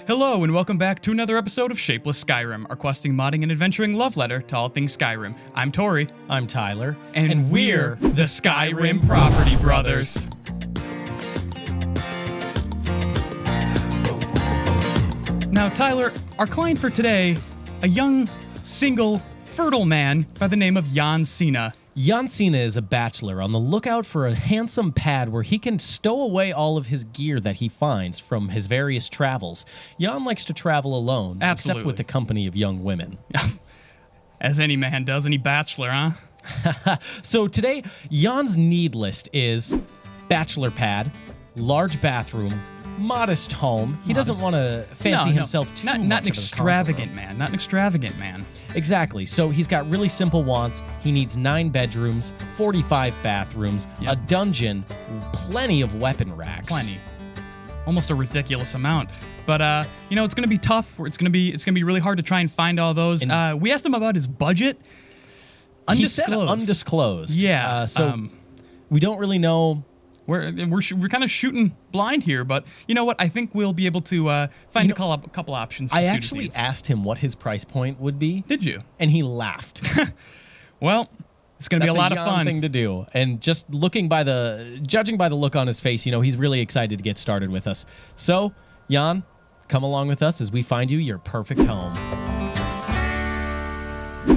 Hello and welcome back to another episode of Shapeless Skyrim, our questing, modding, and adventuring love letter to all things Skyrim. I'm Tori. I'm Tyler. And we're the Skyrim Property Brothers. Now, Tyler, our client for today, a young, single, fertile man by the name of Jon Cena. Jon Cena is a bachelor on the lookout for a handsome pad where he can stow away all of his gear that he finds from his various travels. Jon likes to travel alone, Absolutely. except with the company of young women. As any man does, any bachelor, huh? So today, Jon's need list is bachelor pad, large bathroom, modest home. He doesn't want to fancy himself too much. Not an extravagant man. Not an extravagant man. Exactly. So he's got really simple wants. He needs 9 bedrooms, 45 bathrooms, a dungeon, plenty of weapon racks. Plenty. Almost a ridiculous amount. But it's going to be tough. It's going to be really hard to try and find all those. We asked him about his budget. Undisclosed. He said undisclosed. Yeah. We don't really know. We're kind of shooting blind here, but you know what? I think we'll be able to find a couple options. I actually asked him what his price point would be. Did you? And he laughed. Well, it's going to be a lot of fun thing to do. And just judging by the look on his face, he's really excited to get started with us. So, Jon, come along with us as we find you your perfect home.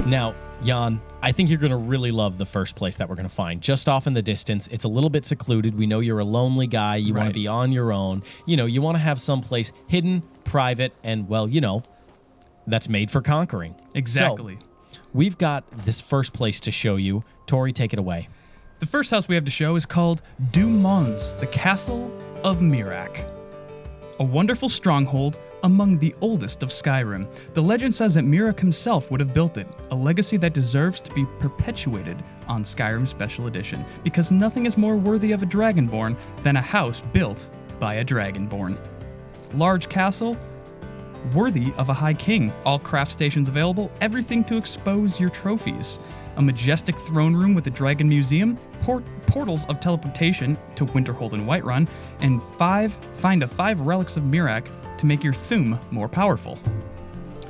Now, Jon, I think you're going to really love the first place that we're going to find. Just off in the distance, it's a little bit secluded. We know you're a lonely guy. You want to be on your own. You want to have someplace hidden, private, and, that's made for conquering. Exactly. So, we've got this first place to show you. Tori, take it away. The first house we have to show is called Mons, the Castle of Miraak. A wonderful stronghold among the oldest of Skyrim. The legend says that Miraak himself would have built it, a legacy that deserves to be perpetuated on Skyrim Special Edition, because nothing is more worthy of a Dragonborn than a house built by a Dragonborn. Large castle, worthy of a High King, all craft stations available, everything to expose your trophies. A majestic throne room with a dragon museum, portals of teleportation to Winterhold and Whiterun, and find 5 relics of Miraak to make your Thu'um more powerful.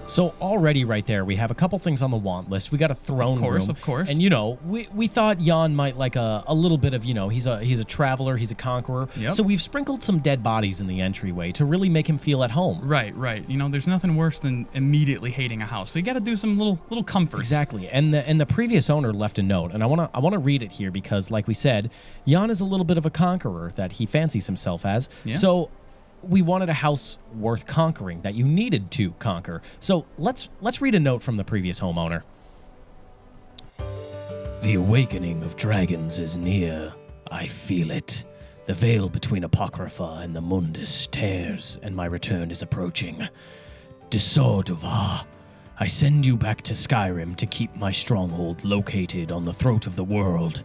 So already right there, we have a couple things on the want list. We got a throne room. Of course. And, we thought Jon might like a little bit of, he's a traveler, he's a conqueror. Yep. So we've sprinkled some dead bodies in the entryway to really make him feel at home. Right. There's nothing worse than immediately hating a house. So you got to do some little comforts. Exactly. And the previous owner left a note, and I want to read it here because, like we said, Jon is a little bit of a conqueror that he fancies himself as. Yeah. So we wanted a house worth conquering that you needed to conquer. So let's read a note from the previous homeowner. The awakening of dragons is near. I feel it. The veil between Apocrypha and the Mundus tears, and my return is approaching. Desordova, I send you back to Skyrim to keep my stronghold located on the throat of the world.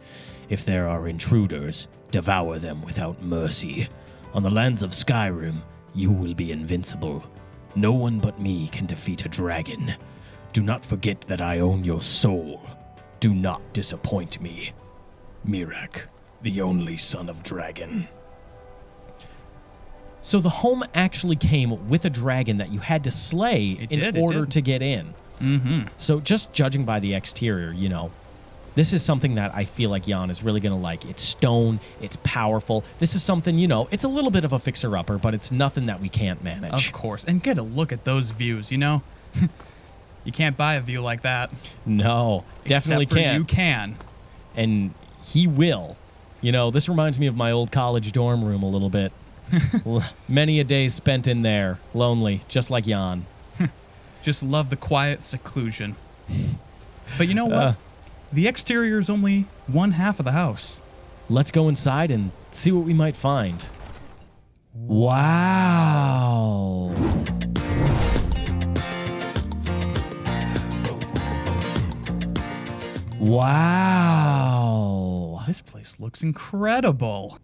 If there are intruders, devour them without mercy. On the lands of Skyrim, you will be invincible. No one but me can defeat a dragon. Do not forget that I own your soul. Do not disappoint me. Miraak, the only son of dragon. So the home actually came with a dragon that you had to slay in order to get in. Mm-hmm. So just judging by the exterior, this is something that I feel like Jon is really going to like. It's stone. It's powerful. This is something, it's a little bit of a fixer-upper, but it's nothing that we can't manage. Of course. And get a look at those views, You can't buy a view like that. No, definitely can't. You can. And he will. This reminds me of my old college dorm room a little bit. Many a day spent in there, lonely, just like Jon. Just love the quiet seclusion. But you know what? The exterior is only one half of the house. Let's go inside and see what we might find. Wow. Wow. This place looks incredible.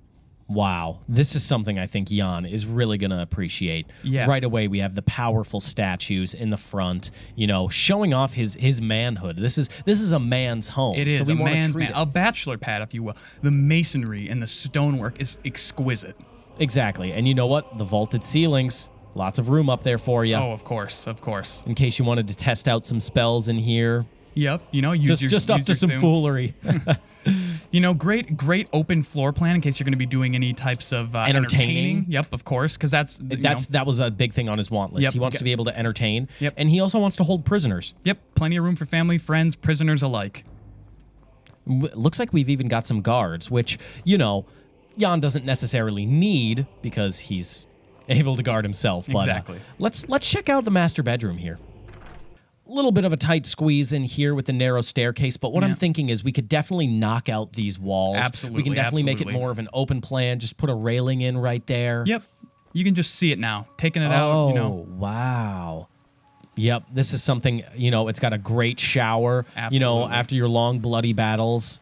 Wow, this is something I think Jon is really going to appreciate. Yeah. Right away, we have the powerful statues in the front, showing off his manhood. This is a man's home. It is so a man's man, a bachelor pad, if you will. The masonry and the stonework is exquisite. Exactly. And you know what? The vaulted ceilings, lots of room up there for you. Oh, of course, of course. In case you wanted to test out some spells in here. Yep, Just up to some foolery. Great open floor plan in case you're going to be doing any types of entertaining. Yep, of course, because that was a big thing on his want list. Yep. He wants to be able to entertain. Yep. And he also wants to hold prisoners. Yep, plenty of room for family, friends, prisoners alike. Looks like we've even got some guards, which, Jon doesn't necessarily need because he's able to guard himself. But, exactly. Let's check out the master bedroom here. A little bit of a tight squeeze in here with the narrow staircase, but what I'm thinking is we could definitely knock out these walls. Absolutely. We can definitely make it more of an open plan. Just put a railing in right there. Yep. You can just see it now. Taking it out, Oh, wow. Yep, this is something, it's got a great shower. Absolutely. After your long, bloody battles,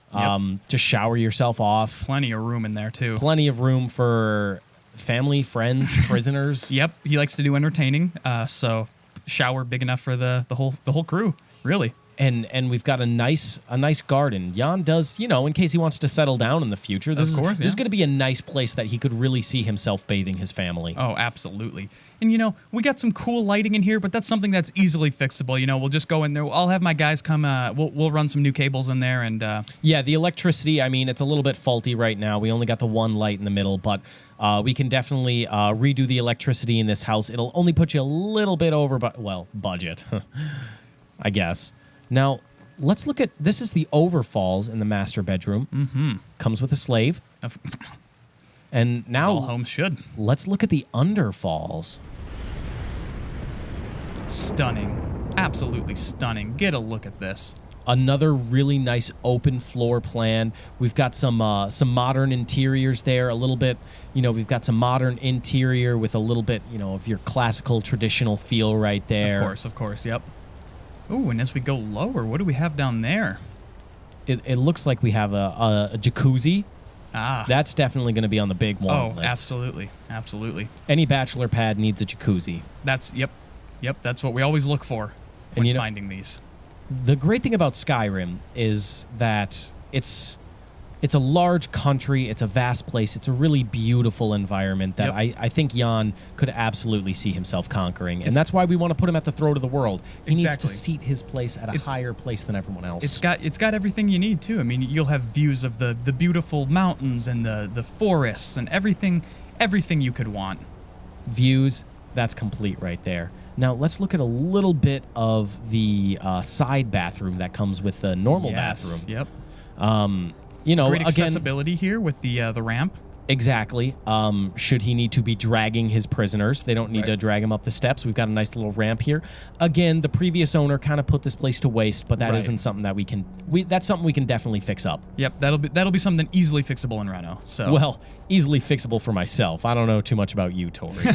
just shower yourself off. Plenty of room in there, too. Plenty of room for family, friends, prisoners. Yep, he likes to do entertaining, so shower big enough for the whole crew, really. And we've got a nice garden. Jon does, in case he wants to settle down in the future. This is going to be a nice place that he could really see himself bathing his family. Oh, absolutely. And, we got some cool lighting in here, but that's something that's easily fixable. We'll just go in there. I'll have my guys come. We'll run some new cables in there. And yeah, the electricity, it's a little bit faulty right now. We only got the one light in the middle, but we can definitely redo the electricity in this house. It'll only put you a little bit over, budget, I guess. Now, let's look at, this is the overfalls in the master bedroom. Mm-hmm. Comes with a slave. And now, all homes should. Let's look at the underfalls. Stunning. Absolutely stunning. Get a look at this. Another really nice open floor plan. We've got some modern interiors there. A little bit, we've got some modern interior with a little bit, of your classical traditional feel right there. Of course. Yep. Ooh, and as we go lower, what do we have down there? It looks like we have a jacuzzi. Ah. That's definitely going to be on the big want list. Absolutely. Any bachelor pad needs a jacuzzi. Yep, that's what we always look for when finding these. The great thing about Skyrim is that it's a large country, it's a vast place, it's a really beautiful environment that I think Jon could absolutely see himself conquering. And that's why we want to put him at the throat of the world. He needs to seat his place at a higher place than everyone else. It's got everything you need, too. You'll have views of the beautiful mountains and the forests and everything you could want. Views, that's complete right there. Now, let's look at a little bit of the side bathroom that comes with the normal bathroom. Yep. Great accessibility here with the ramp. Exactly. Should he need to be dragging his prisoners, they don't need to drag him up the steps. We've got a nice little ramp here. Again, the previous owner kind of put this place to waste, but that isn't something that that's something we can definitely fix up. Yep, that'll be something easily fixable in Reno. So easily fixable for myself. I don't know too much about you, Tori.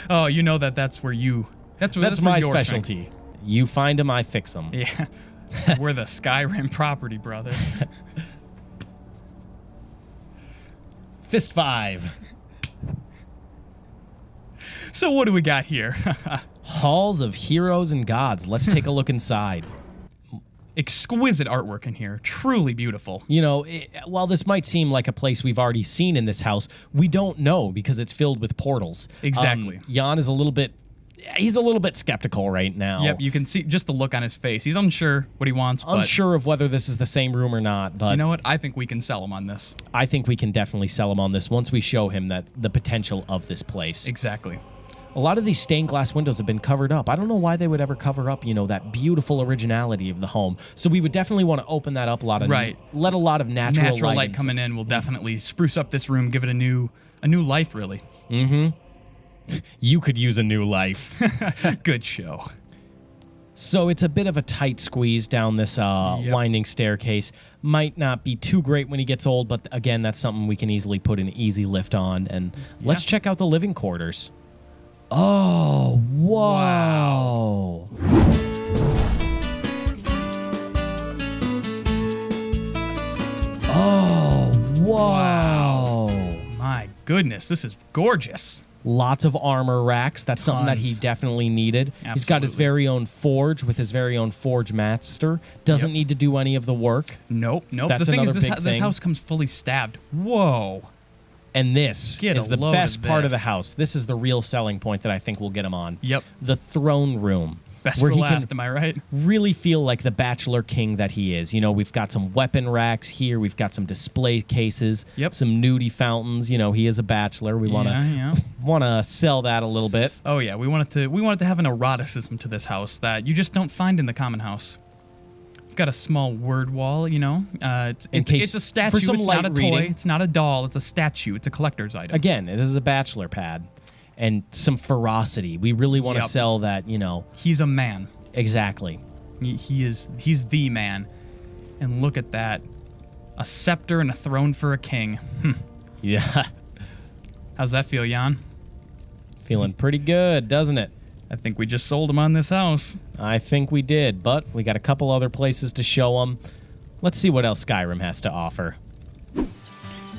Oh, that's where you. That's my your specialty. Strength. You find them, I fix them. Yeah, we're the Skyrim Property Brothers. Fist 5. So what do we got here? Halls of Heroes and Gods. Let's take a look inside. Exquisite artwork in here. Truly beautiful. While this might seem like a place we've already seen in this house, we don't know because it's filled with portals. Exactly. Jon is a little bit skeptical right now. Yep, you can see just the look on his face. He's unsure what he wants. Unsure of whether this is the same room or not. But you know what? I think we can sell him on this. I think we can definitely sell him on this once we show him that the potential of this place. Exactly. A lot of these stained glass windows have been covered up. I don't know why they would ever cover up, that beautiful originality of the home. So we would definitely want to open that up a lot. Let a lot of natural light coming in will definitely spruce up this room, give it a new life, really. Mm-hmm. You could use a new life. Good show. So it's a bit of a tight squeeze down this winding staircase. Might not be too great when he gets old, but again, that's something we can easily put an easy lift on. And let's check out the living quarters. Oh, wow. Oh, wow. My goodness, this is gorgeous. Lots of armor racks. That's something that he definitely needed. Absolutely. He's got his very own forge with his very own forge master. Doesn't need to do any of the work. Nope. That's the thing another is, big this house comes fully stabbed. Whoa. And this Get is a the load best of part of the this. house. This is the real selling point that I think will get him on. Yep. The throne room. Best where for he last, can am I right? really feel like the bachelor king that he is. You know, we've got some weapon racks here. We've got some display cases. Yep. Some nudie fountains. You know, he is a bachelor. We want to sell that a little bit. Oh yeah, we wanted to have an eroticism to this house that you just don't find in the common house. We've got a small word wall, you know. It's a statue. For some it's not a light toy. reading. It's not a doll. It's a statue. It's a collector's item. Again, this is a bachelor pad. And some ferocity. We really want to Yep. sell that, you know. He's a man. Exactly. He's the man. And look at that. A scepter and a throne for a king. Yeah. How's that feel, Jan? Feeling pretty good, doesn't it? I think we just sold him on this house. I think we did, but we got a couple other places to show them. Let's see what else Skyrim has to offer.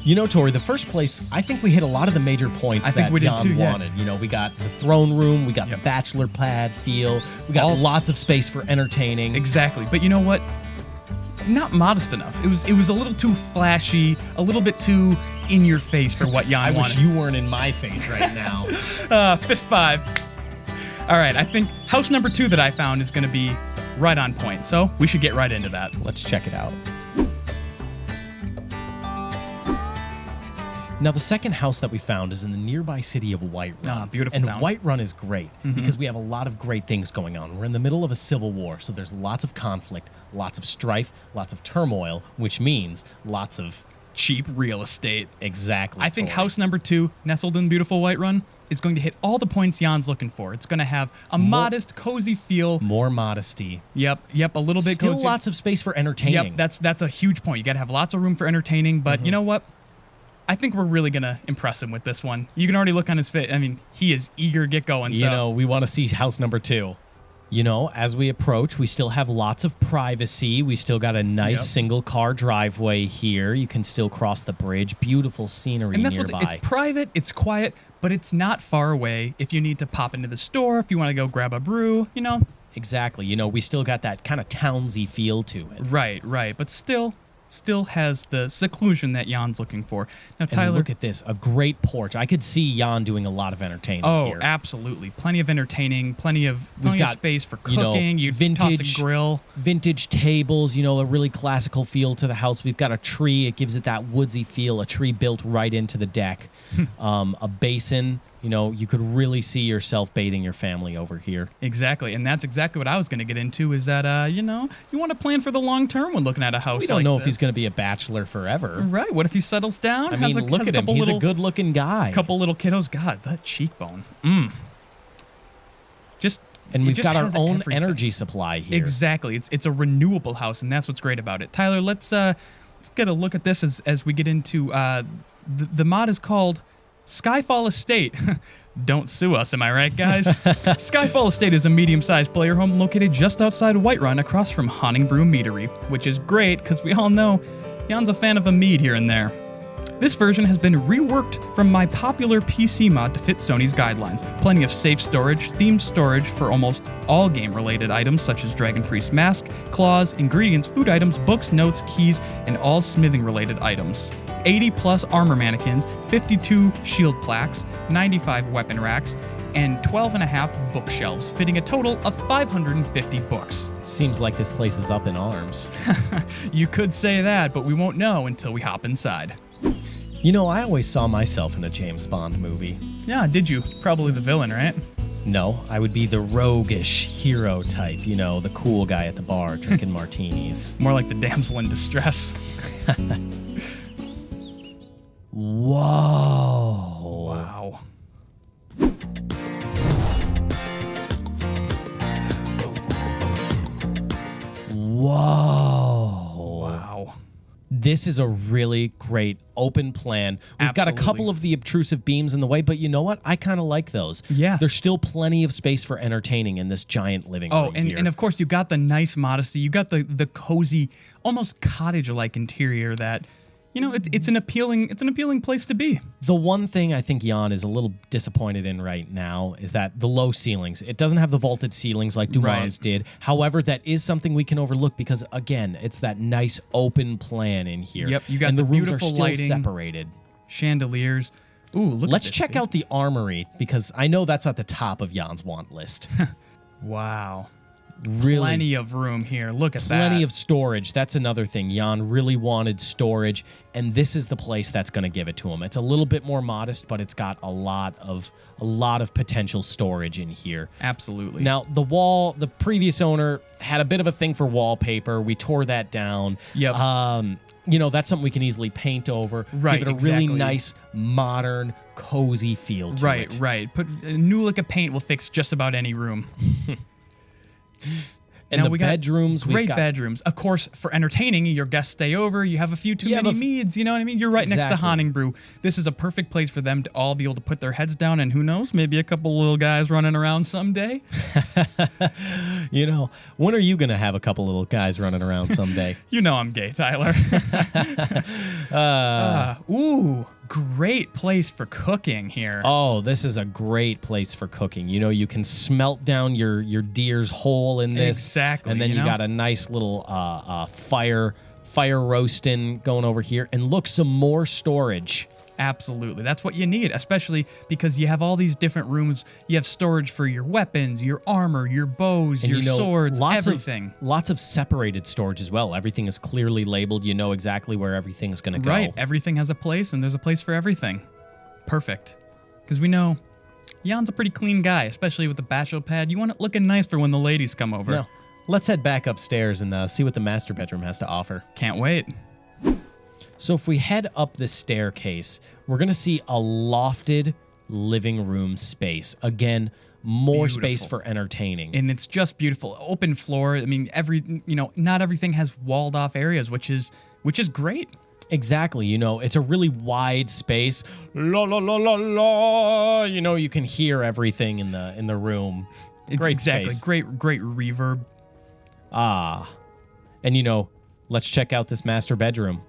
You know, Tori, the first place, I think we hit a lot of the major points that Jan wanted. You know, we got the throne room, we got the bachelor pad feel, we got lots of space for entertaining. Exactly, but you know what? Not modest enough. It was a little too flashy, a little bit too in your face for what Jan wanted. I wish you weren't in my face right now. Fist 5. All right, I think house number 2 that I found is going to be right on point, so we should get right into that. Let's check it out. Now, the second house that we found is in the nearby city of Whiterun. Ah, beautiful and town. Whiterun is great because we have a lot of great things going on. We're in the middle of a civil war, so there's lots of conflict, lots of strife, lots of turmoil, which means lots of cheap real estate. Exactly. I think Tori. house number 2, nestled in beautiful Whiterun, is going to hit all the points Jan's looking for. It's going to have a modest, cozy feel. More modesty. Yep, a little bit Still cozy. lots of space for entertaining. Yep, that's a huge point. You got to have lots of room for entertaining, but you know what? I think we're really going to impress him with this one. You can already look on his face. I mean, he is eager to get going. You know, we want to see house number 2. You know, as we approach, we still have lots of privacy. We still got a nice single-car driveway here. You can still cross the bridge. Beautiful scenery and that's nearby. It's private, it's quiet, but it's not far away. If you need to pop into the store, if you want to go grab a brew, you know. Exactly. You know, we still got that kind of townsy feel to it. Right. But still has the seclusion that Jan's looking for. Now, And Tyler, look at this, a great porch. I could see Jan doing a lot of entertaining here. Oh, absolutely. Plenty of entertaining, plenty of got, space for you know, cooking. You toss a grill. Vintage tables, you know, a really classical feel to the house. We've got a tree. It gives it that woodsy feel, a tree built right into the deck. A basin. You know, you could really see yourself bathing your family over here. Exactly, and that's exactly what I was going to get into, is that, you know, you want to plan for the long term when looking at a house like this. We don't know if he's going to be a bachelor forever. Right, what if he settles down? I mean, look at him. He's a good-looking guy. Couple little kiddos. God, that cheekbone. And we've got our own everything. Energy supply here. Exactly, it's a renewable house, and that's what's great about it. Tyler, let's get a look at this as we get into, the mod is called Skyfall Estate. Don't sue us, am I right, guys? Skyfall Estate is a medium-sized player home located just outside Whiterun, across from Haunting Brew Meadery, which is great because we all know Jan's a fan of a mead here and there. This version has been reworked from my popular PC mod to fit Sony's guidelines. Plenty of safe storage, themed storage for almost all game-related items such as Dragon Priest Mask, claws, ingredients, food items, books, notes, keys, and all smithing-related items. 80-plus armor mannequins, 52 shield plaques, 95 weapon racks, and 12.5 bookshelves, fitting a total of 550 books. Seems like this place is up in arms. You could say that, but we won't know until we hop inside. You know, I always saw myself in a James Bond movie. Yeah, did you? Probably the villain, right? No, I would be the roguish hero type, you know, the cool guy at the bar drinking martinis. More like the damsel in distress. Whoa. Wow. Whoa. Wow. This is a really great open plan. We've got a couple of the obtrusive beams in the way, but you know what? I kind of like those. Yeah. There's still plenty of space for entertaining in this giant living room here. And of course you got the nice modesty. You got the cozy, almost cottage-like interior that, you know, it's an appealing place to be. The one thing I think Jan is a little disappointed in right now is that the low ceilings. It doesn't have the vaulted ceilings like Mons did. However, that is something we can overlook because, again, it's that nice open plan in here. Yep, you got and the rooms are beautiful still lighting. separated. chandeliers. Ooh, look Let's at this check out the armory, because I know that's at the top of Jan's want list. Wow. Really, Plenty of room here. Look at that. plenty of storage. That's another thing. Jan really wanted storage, and this is the place that's going to give it to him. It's a little bit more modest, but it's got a lot of potential storage in here. Absolutely. Now, the previous owner had a bit of a thing for wallpaper. We tore that down. Yep. That's something we can easily paint over. Right, Give it a exactly. really nice, modern, cozy feel to it. Right. Put a new lick of paint will fix just about any room. And now the bedrooms, great bedrooms. Of course, for entertaining, your guests stay over. You have a few too many meads. You know what I mean? You're right next to Haunting Brew. This is a perfect place for them to all be able to put their heads down, and who knows, maybe a couple little guys running around someday. When are you going to have a couple little guys running around someday? You know I'm gay, Tyler. Great place for cooking here. Oh, this is a great place for cooking. You can smelt down your deer's hole in this. Exactly. And then you got a nice little fire roasting going over here. And look, some more storage. Absolutely. That's what you need, especially because you have all these different rooms. You have storage for your weapons, your armor, your bows, and your swords, everything. Lots of separated storage as well. Everything is clearly labeled. You know exactly where everything's going to go. Right. Everything has a place, and there's a place for everything. Perfect. Because we know Jan's a pretty clean guy, especially with the bachelor pad. You want it looking nice for when the ladies come over. No. Let's head back upstairs and see what the master bedroom has to offer. Can't wait. So if we head up the staircase, we're going to see a lofted living room space. Again, more space for entertaining. And it's just beautiful. Open floor. I mean, not everything has walled off areas, which is great. Exactly. It's a really wide space. La la la la la. You can hear everything in the room. Great exactly. space. Great reverb. And let's check out this master bedroom.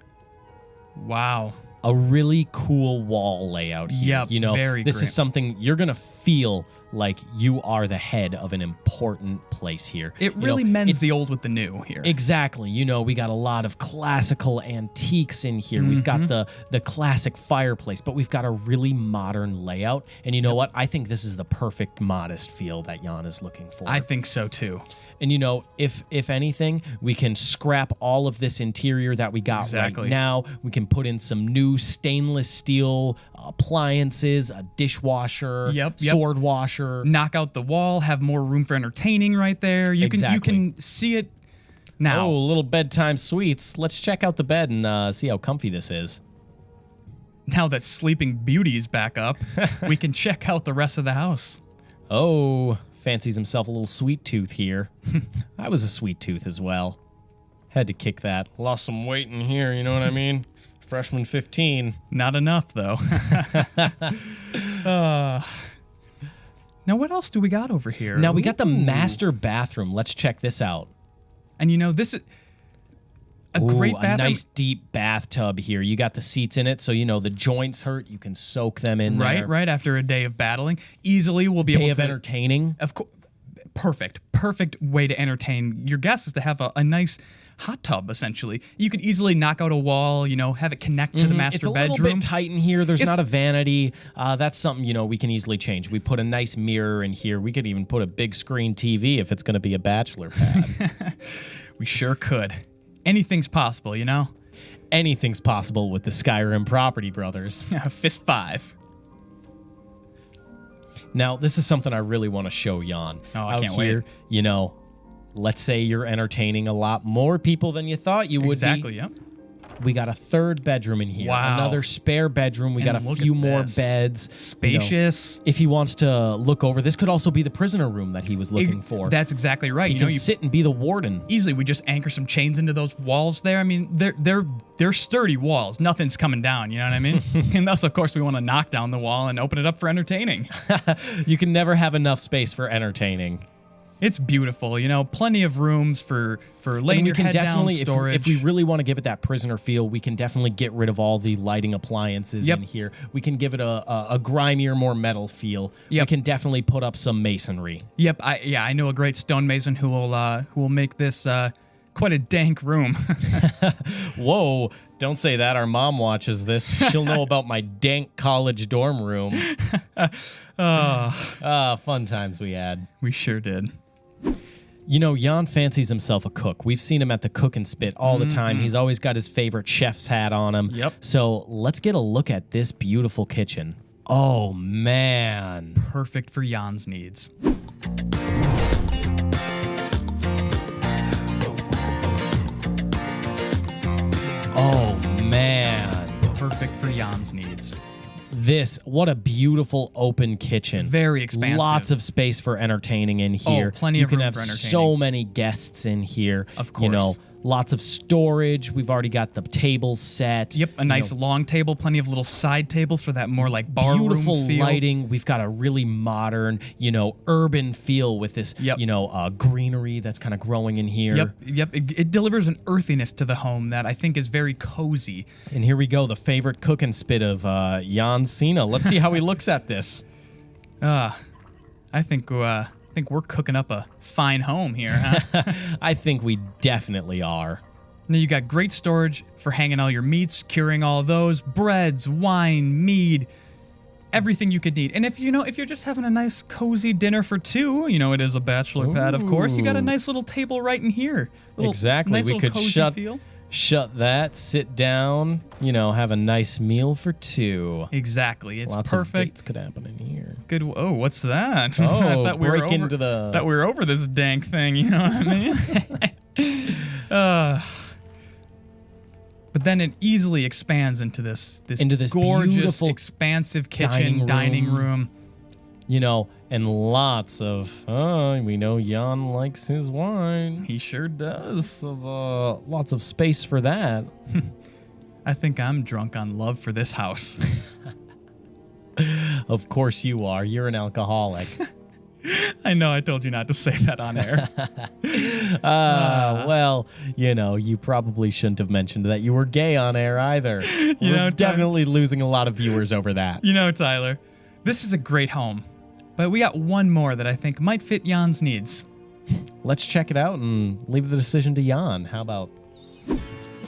Wow. A really cool wall layout here. Yep, very this grim. is something you're going to feel like you are the head of an important place here. It really mends the old with the new here. Exactly. We got a lot of classical antiques in here. We've got the classic fireplace, but we've got a really modern layout. And you know what? I think this is the perfect modest feel that Jan is looking for. I think so too. And if anything, we can scrap all of this interior that we got right now. We can put in some new stainless steel appliances, a dishwasher, sword washer. Knock out the wall, have more room for entertaining right there. You can see it now. Oh, little bedtime sweets. Let's check out the bed and see how comfy this is. Now that Sleeping Beauty's back up, we can check out the rest of the house. Oh, fancies himself a little sweet tooth here. I was a sweet tooth as well. Had to kick that. Lost some weight in here, you know what I mean? Freshman 15. Not enough, though. Now, what else do we got over here? Now, we got the master bathroom. Let's check this out. And this is a great bathroom. A nice deep bathtub here. You got the seats in it, so the joints hurt. You can soak them in there. Right after a day of battling. Easily we'll be able to... Day of entertaining. Of course. Perfect way to entertain your guests is to have a nice hot tub, essentially. You could easily knock out a wall, have it connect to the master bedroom. It's a little bit tight in here. There's not a vanity. That's something, we can easily change. We put a nice mirror in here. We could even put a big screen TV if it's going to be a bachelor pad. We sure could. Anything's possible, Anything's possible with the Skyrim Property Brothers. Fist 5. Now, this is something I really want to show Jan. Oh, I can't wait. Let's say you're entertaining a lot more people than you thought you would be. Exactly, yep. We got a third bedroom in here. Wow. Another spare bedroom. We got a few more beds. Spacious. If he wants to look over, this could also be the prisoner room that he was looking for. That's exactly right. You can sit and be the warden. Easily, we just anchor some chains into those walls there. I mean, they're sturdy walls. Nothing's coming down, you know what I mean? And thus, of course, we want to knock down the wall and open it up for entertaining. You can never have enough space for entertaining. It's beautiful, plenty of rooms for laying your head down storage. If we really want to give it that prisoner feel, we can definitely get rid of all the lighting appliances in here. We can give it a grimier, more metal feel. We can definitely put up some masonry. Yep, I know a great stonemason who will make this quite a dank room. Whoa, don't say that. Our mom watches this. She'll know about my dank college dorm room. Fun times we had. We sure did. You know, Jon fancies himself a cook. We've seen him at the cook and spit all the time. He's always got his favorite chef's hat on him. Yep. So let's get a look at this beautiful kitchen. Oh, man. Perfect for Jon's needs. Oh, man. Perfect for Jon's needs. What a beautiful open kitchen. Very expansive. Lots of space for entertaining in here. Oh, plenty of room for entertaining. You can have so many guests in here. Of course. You know, lots of storage. We've already got the tables set. Yep, a nice long table, plenty of little side tables for that more like bar room feel. Beautiful lighting. We've got a really modern, urban feel with this, greenery that's kind of growing in here. Yep. It delivers an earthiness to the home that I think is very cozy. And here we go, the favorite cook and spit of Jon Cena. Let's see how he looks at this. I think we're cooking up a fine home here, huh? I think we definitely are. Now you got great storage for hanging all your meats, curing all those, breads, wine, mead, everything you could need. And if you're just having a nice cozy dinner for two, it is a bachelor pad, of course. You got a nice little table right in here. Exactly. Nice we could feel. shut that, sit down, have a nice meal for two. Exactly. It's Lots perfect. Of dates could happen in here. Good. Oh, what's that? Oh, thought we were over this dank thing. You know what I mean? But then it easily expands into this gorgeous, beautiful expansive kitchen, dining room. And lots of, we know Jon likes his wine. He sure does. Lots of space for that. I think I'm drunk on love for this house. Of course you are. You're an alcoholic. I know I told you not to say that on air. Well, you probably shouldn't have mentioned that you were gay on air either. We're definitely losing a lot of viewers over that. Tyler, this is a great home. But we got one more that I think might fit Jon's needs. Let's check it out and leave the decision to Jon. How about?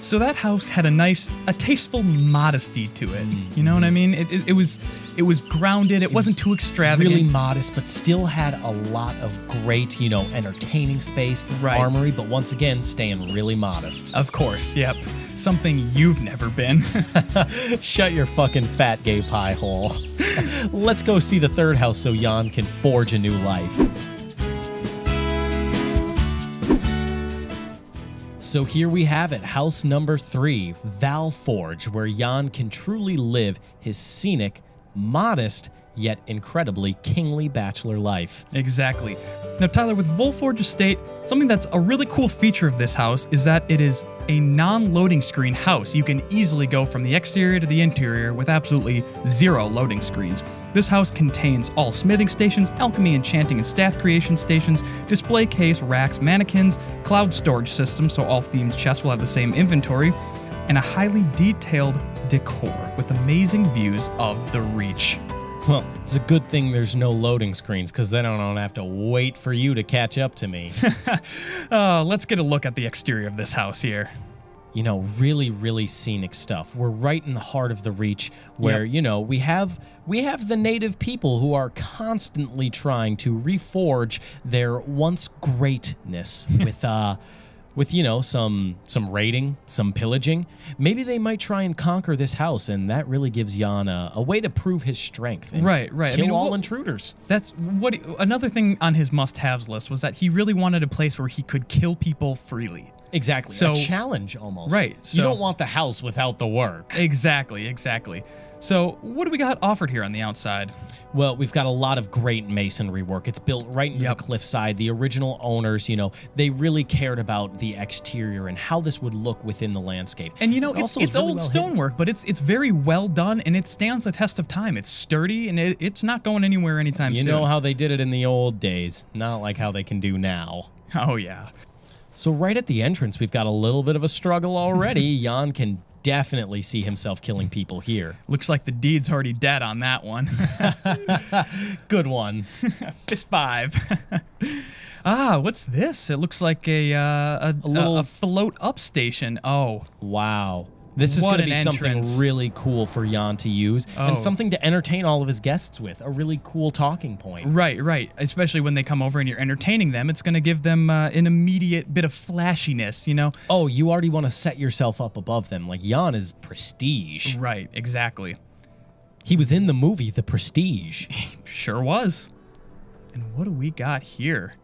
So that house had a tasteful modesty to it. You know what I mean? It was grounded. It wasn't too extravagant. Really modest, but still had a lot of great, entertaining space, armory, but once again, staying really modest. Of course, yep. Something you've never been. Shut your fucking fat gay pie hole. Let's go see the third house so Jon can forge a new life. So here we have it, house number 3, VolForge, where Jon can truly live his scenic, modest, yet incredibly kingly bachelor life. Exactly. Now, Tyler, with VolForge Estate, something that's a really cool feature of this house is that it is a non-loading screen house. You can easily go from the exterior to the interior with absolutely 0 loading screens. This house contains all smithing stations, alchemy, enchanting, and staff creation stations, display case, racks, mannequins, cloud storage system, so all themed chests will have the same inventory, and a highly detailed decor with amazing views of the Reach. Well, it's a good thing there's no loading screens, because then I don't have to wait for you to catch up to me. Let's get a look at the exterior of this house here. Really, really scenic stuff. We're right in the heart of the Reach, where, we have the native people who are constantly trying to reforge their once greatness with some raiding, some pillaging. Maybe they might try and conquer this house, and that really gives Jon a way to prove his strength. And right. Kill all intruders. That's what another thing on his must-haves list was that he really wanted a place where he could kill people freely. Exactly. So, a challenge almost. Right. So, you don't want the house without the work. Exactly. So what do we got offered here on the outside? Well, we've got a lot of great masonry work. It's built right into the cliffside. The original owners, they really cared about the exterior and how this would look within the landscape. And it's really old stonework, but it's very well done, and it stands the test of time. It's sturdy, and it's not going anywhere anytime soon. You know how they did it in the old days, not like how they can do now. Oh, yeah. So right at the entrance, we've got a little bit of a struggle already. Jon can definitely see himself killing people here. Looks like the deed's already dead on that one. Good one. Fist 5. What's this? It looks like a little float up station. Oh. Wow. This is What going to be an something entrance. really cool for Jon to use Oh. and something to entertain all of his guests with. A really cool talking point. Right. Especially when they come over and you're entertaining them. It's going to give them an immediate bit of flashiness, you know? Oh, you already want to set yourself up above them. Like, Jon is prestige. Right, exactly. He was in the movie The Prestige. Sure was. And what do we got here?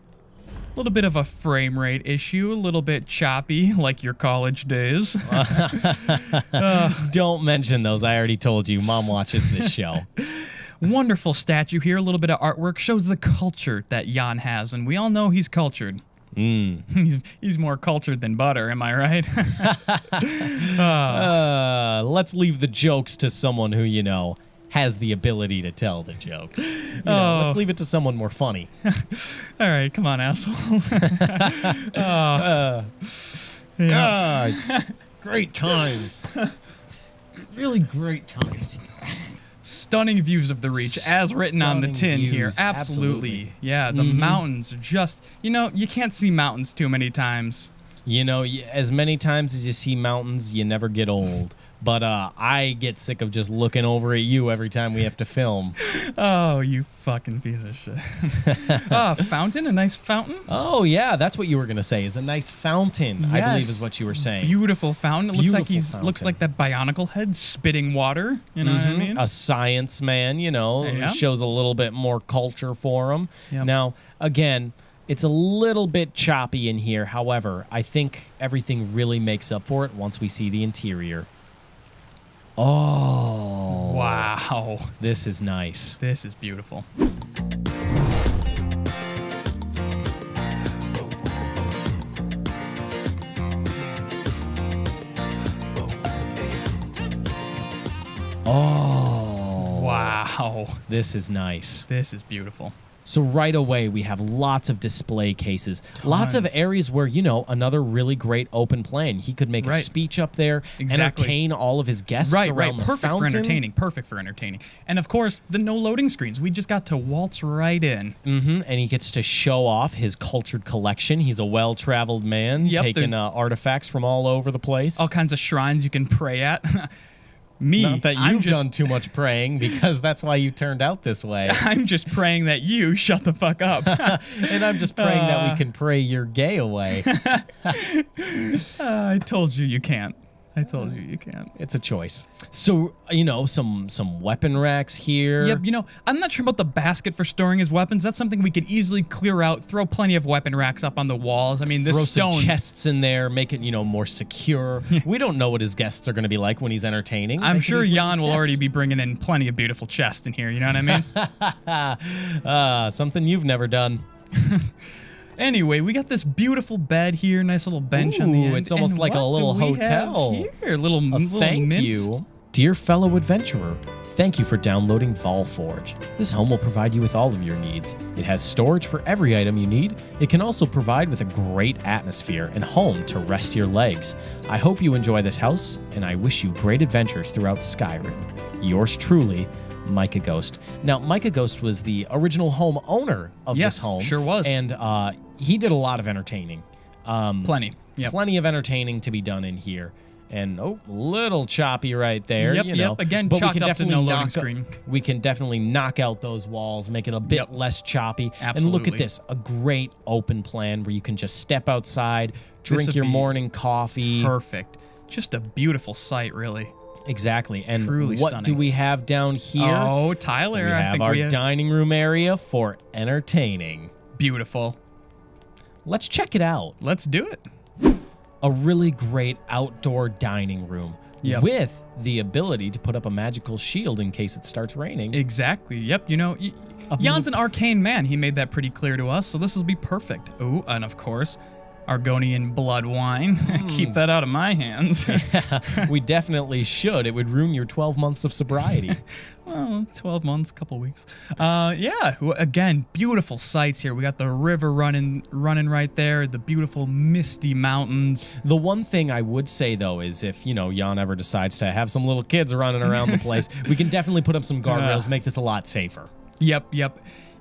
A little bit of a frame rate issue, a little bit choppy, like your college days. Don't mention those. I already told you. Mom watches this show. Wonderful statue here, a little bit of artwork, shows the culture that Jon has, and we all know he's cultured. He's more cultured than butter, am I right? Let's leave the jokes to someone who, you know, has the ability to tell the jokes. Let's leave it to someone more funny. All right, come on, asshole. Great times. Really great times. Stunning views of the Reach, as written on the tin Stunning here. views, Absolutely. Yeah, the mountains are just, you know, you can't see mountains too many times. You know, as many times as you see mountains, you never get old. But I get sick of just looking over at you every time we have to film. Oh, you fucking piece of shit. Fountain? A nice fountain? Oh, yeah, that's what you were going to say, is a nice fountain, I believe Yes. is what you were saying. Beautiful fountain. It looks like Beautiful looks fountain. like that Bionicle head spitting water. You know what I mean? A science man, you know, Yeah. shows a little bit more culture for him. Yep. Now, again, it's a little bit choppy in here. However, I think everything really makes up for it once we see the interior. Oh. Wow. This is nice. This is beautiful. Oh. Wow. This is nice. This is beautiful. So right away, we have lots of display cases, lots of Tons. areas where, you know, another really great open plan. He could make a Right. speech up there, Exactly. entertain all of his guests Right. around the Perfect fountain. for entertaining. Perfect for entertaining. And of course, the no loading screens. We just got to waltz right in. And he gets to show off his cultured collection. He's a well-traveled man, Yep, taking there's- artifacts from all over the place. All kinds of shrines you can pray at. Me, Not that I'm you've just, done too much praying, because that's why you turned out this way. I'm just praying that you shut the fuck up. And I'm just praying that we can pray your gay away. I told you can't. I told you can't. It's a choice. So, you know, some weapon racks here. Yep, you know, I'm not sure about the basket for storing his weapons. That's something we could easily clear out, throw plenty of weapon racks up on the walls. I mean, this Throw stone... some chests in there, make it, you know, more secure. We don't know what his guests are going to be like when he's entertaining. I'm They could sure easily- Jon will Yes. already be bringing in plenty of beautiful chests in here, you know what I mean? Something you've never done. Anyway, we got this beautiful bed here, nice little bench on the Ooh, end. it's almost And like a what little do we have hotel. Here? Little Thank mint. you. Dear fellow adventurer, thank you for downloading VolForge. This home will provide you with all of your needs. It has storage for every item you need. It can also provide with a great atmosphere and home to rest your legs. I hope you enjoy this house, and I wish you great adventures throughout Skyrim. Yours truly, Micahghost. Now, Micahghost was the original homeowner of Yes, this home. sure was. And he did a lot of entertaining. Plenty. Yep. Plenty of entertaining to be done in here. And little choppy right there. Yep, you know. yep. Again, But we chalked can up to definitely no loading knock screen. We can definitely knock out those walls, make it a bit Yep. less choppy. And look Absolutely. at this, a great open plan where you can just step outside, drink would your be morning coffee. Perfect. Just a beautiful sight, really. Exactly. And Truly what stunning. do we have down here? Oh, Tyler, we I have think our we have dining room area for entertaining. beautiful. Let's check it out. Let's do it. A really great outdoor dining room Yep. with the ability to put up a magical shield in case it starts raining. Exactly. Yep. You know, Jan's an arcane man. He made that pretty clear to us, so this will be perfect. Oh, and of course, Argonian blood wine. Keep that out of my hands. We definitely should. It would ruin your 12 months of sobriety. Well, 12 months, couple weeks. Yeah, again, beautiful sights here. We got the river running right there, the beautiful misty mountains. The one thing I would say, though, is if, you know, Jon ever decides to have some little kids running around the place, we can definitely put up some guardrails, make this a lot safer. Yep.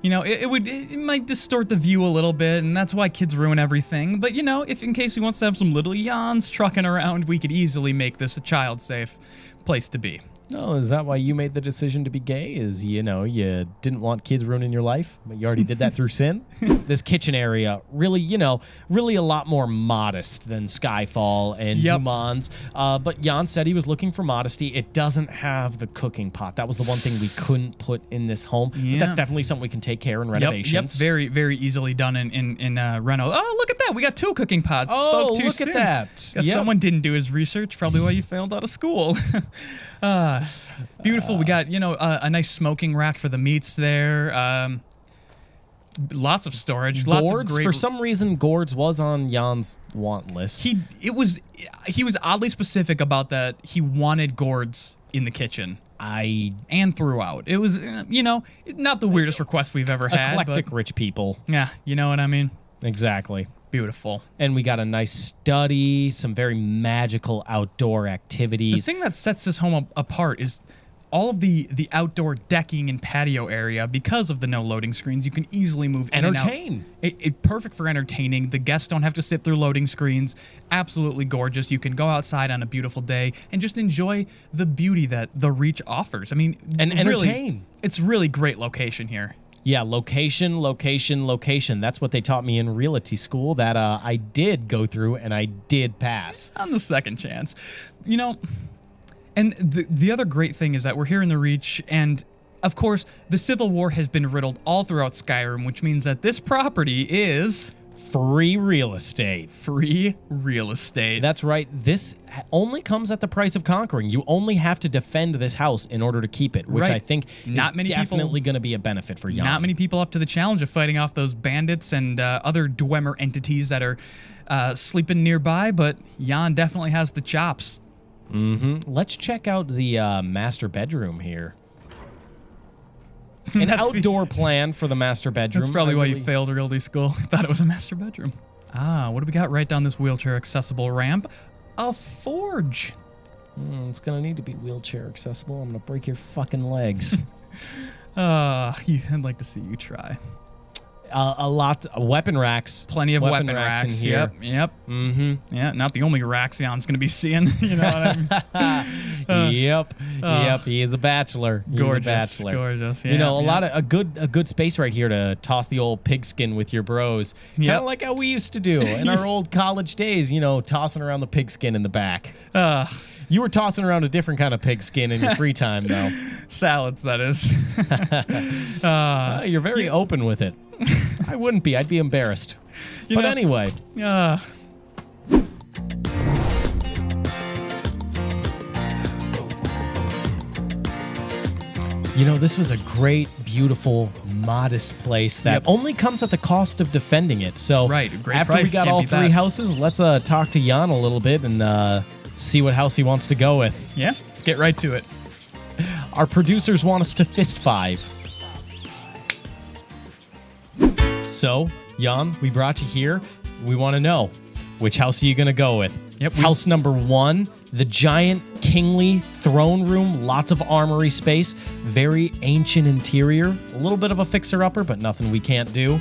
it might distort the view a little bit, and that's why kids ruin everything. But, if in case he wants to have some little Jans trucking around, we could easily make this a child-safe place to be. Oh, is that why you made the decision to be gay? Is, you didn't want kids ruining your life, but you already did that through sin? This kitchen area, really, really a lot more modest than Skyfall and Mons. But Jan said he was looking for modesty. It doesn't have the cooking pot. That was the one thing we couldn't put in this home. Yeah. But that's definitely something we can take care in renovations. Yep, very, very easily done in reno. Oh, look at that. We got 2 cooking pots. Oh, Spoke too look soon. at that. Guess someone didn't do his research. Probably why you failed out of school. Beautiful. We got, a nice smoking rack for the meats there. Lots of storage. Lots of great... For some reason, gourds was on Jan's want list. He was oddly specific about that. He wanted gourds in the kitchen. And throughout. It was, not the weirdest request we've ever had. Eclectic rich people. Yeah, you know what I mean? Exactly. Beautiful. And we got a nice study, some very magical outdoor activities. The thing that sets this home apart is all of the outdoor decking and patio area. Because of the no loading screens, you can easily move in and out. Perfect for entertaining. The guests don't have to sit through loading screens. Absolutely gorgeous. You can go outside on a beautiful day and just enjoy the beauty that the Reach offers. I mean, and really, entertain. It's really great location here. Yeah, location. That's what they taught me in realty school that I did go through and I did pass. On the second chance. And the other great thing is that we're here in the Reach, and of course, the Civil War has been riddled all throughout Skyrim, which means that this property is... free real estate. Free real estate. That's right. This only comes at the price of conquering. You only have to defend this house in order to keep it, which I think is definitely going to be a benefit for Jan. Not many people up to the challenge of fighting off those bandits and other Dwemer entities that are sleeping nearby, but Jan definitely has the chops. Let's check out the master bedroom here. An outdoor plan for the master bedroom. That's probably why you failed realty school. Thought it was a master bedroom. What do we got right down this wheelchair accessible ramp? A forge. It's gonna need to be wheelchair accessible. I'm gonna break your fucking legs. I'd like to see you try. A lot of weapon racks. Plenty of weapon racks in here. Yep. Yeah, not the only racks Jan's going to be seeing. You know what I mean? Yep. He is a bachelor. Gorgeous. Yeah, a lot of a good space right here to toss the old pigskin with your bros. Kind of like how we used to do in our old college days. Tossing around the pigskin in the back. You were tossing around a different kind of pigskin in your free time, though. Salads, that is. You're very open with it. I wouldn't be. I'd be embarrassed. Anyway. This was a great, beautiful, modest place that only comes at the cost of defending it. So great after price. We got all 3 houses, let's talk to Jan a little bit and see what house he wants to go with. Yeah, let's get right to it. Our producers want us to fist 5. So, Jan, we brought you here. We want to know, which house are you going to go with? House number 1, the giant kingly throne room, lots of armory space, very ancient interior, a little bit of a fixer-upper, but nothing we can't do.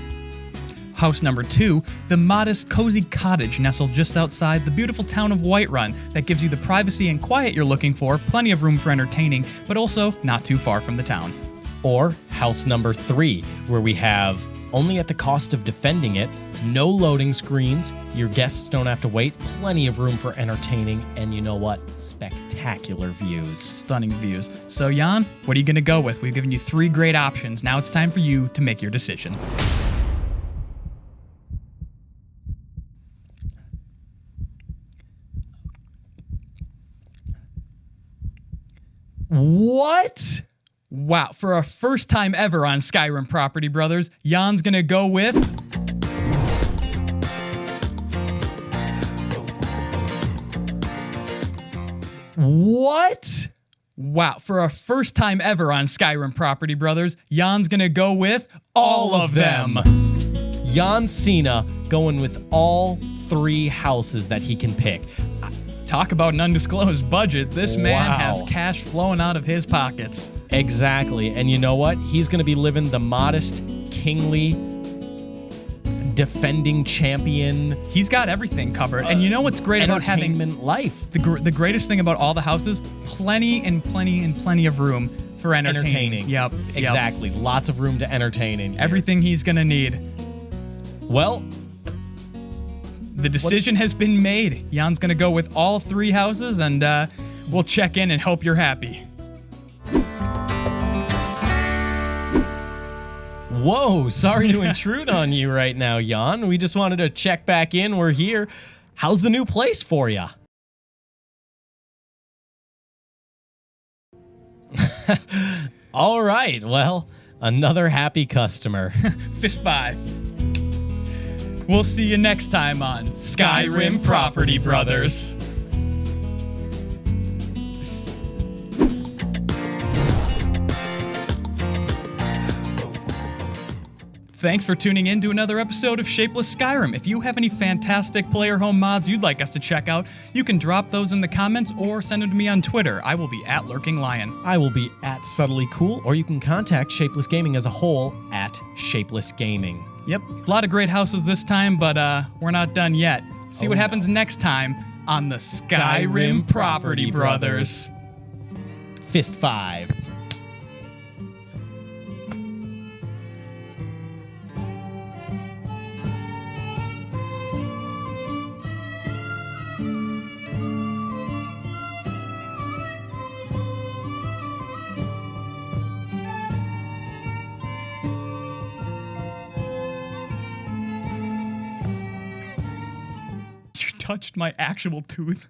House number 2, the modest, cozy cottage nestled just outside the beautiful town of Whiterun that gives you the privacy and quiet you're looking for, plenty of room for entertaining, but also not too far from the town. Or house number 3, where we have, only at the cost of defending it, no loading screens, your guests don't have to wait, plenty of room for entertaining, and you know what? Spectacular views. Stunning views. So, Jan, what are you going to go with? We've given you 3 great options. Now it's time for you to make your decision. What? Wow, for our first time ever on Skyrim Property Brothers, Jan's gonna go with... What? Wow, for our first time ever on Skyrim Property Brothers, Jan's gonna go with all of them. Jon Cena going with all 3 houses that he can pick. Talk about an undisclosed budget. This man has cash flowing out of his pockets. Exactly. And you know what? He's going to be living the modest, kingly, defending champion. He's got everything covered. And you know what's great about having entertainment life? the greatest thing about all the houses? Plenty of room for entertaining. Yep. Exactly. Lots of room to entertain in here. Everything he's gonna need. Well, the decision has been made. Jan's gonna go with all 3 houses, and we'll check in and hope you're happy. whoa, sorry to intrude on you right now, Jan. We just wanted to check back in. We're here. How's the new place for you? All right, well, another happy customer. Fist 5. We'll see you next time on Skyrim Property Brothers. Thanks for tuning in to another episode of Shapeless Skyrim. If you have any fantastic player home mods you'd like us to check out, you can drop those in the comments or send them to me on Twitter. I will be at Lurking Lion. I will be at Subtly Cool, or you can contact Shapeless Gaming as a whole at Shapeless Gaming. Yep, a lot of great houses this time, but we're not done yet. See what happens next time on the Skyrim Property Brothers. Fist 5. You touched my actual tooth.